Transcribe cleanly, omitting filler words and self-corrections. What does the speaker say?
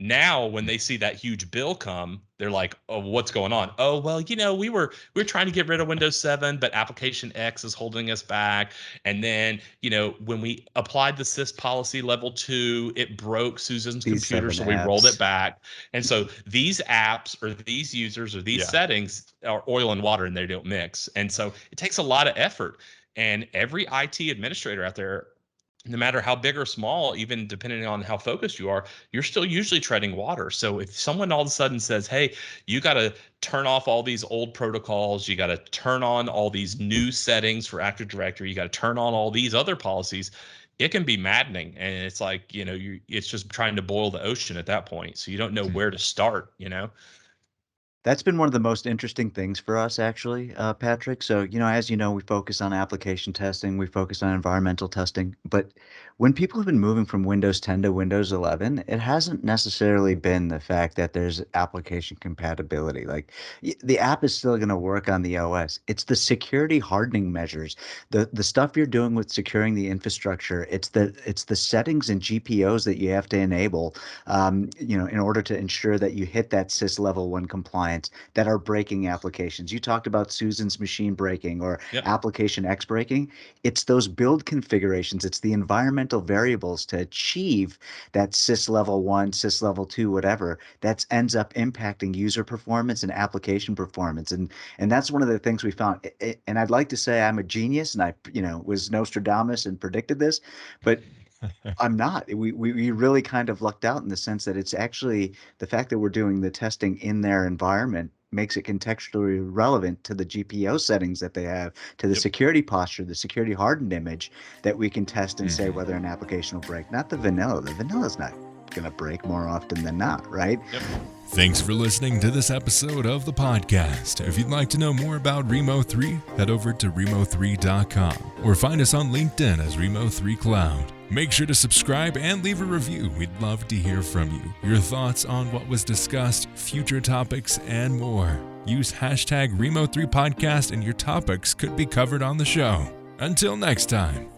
Now, when they see that huge bill come, they're like, "Oh, what's going on? Oh, well, we're trying to get rid of Windows 7, but application X is holding us back. And then, when we applied the CIS policy level 2, it broke Susan's These computer, 7 so we rolled it apps. back." And so these apps or these users or these settings are oil and water, and they don't mix. And so it takes a lot of effort. And every IT administrator out there, no matter how big or small, even depending on how focused you are, you're still usually treading water. So if someone all of a sudden says, "Hey, you got to turn off all these old protocols, you got to turn on all these new settings for Active Directory, you got to turn on all these other policies," it can be maddening. And it's like, it's just trying to boil the ocean at that point. So you don't know where to start. That's been one of the most interesting things for us, actually, Patrick. So, as you know, we focus on application testing, we focus on environmental testing. But when people have been moving from Windows 10 to Windows 11, it hasn't necessarily been the fact that there's application compatibility. Like the app is still going to work on the OS. It's the security hardening measures, the stuff you're doing with securing the infrastructure. It's the settings and GPOs that you have to enable, in order to ensure that you hit that CIS level 1 compliance that are breaking applications. You talked about Susan's machine breaking or Yep. application X breaking. It's those build configurations. It's the environmental variables to achieve that CIS level 1, CIS level 2, whatever, that ends up impacting user performance and application performance. And that's one of the things we found. And I'd like to say I'm a genius and I, was Nostradamus and predicted this, but I'm not. We really kind of lucked out in the sense that it's actually the fact that we're doing the testing in their environment makes it contextually relevant to the GPO settings that they have, to the Yep. security posture, the security hardened image that we can test and say whether an application will break. Not the vanilla. The vanilla's not going to break more often than not, right? Yep. Thanks for listening to this episode of the podcast. If you'd like to know more about Rimo3, head over to Rimo3.com or find us on LinkedIn as Rimo3 Cloud. Make sure to subscribe and leave a review. We'd love to hear from you. Your thoughts on what was discussed, future topics, and more. Use hashtag Rimo3Podcast and your topics could be covered on the show. Until next time.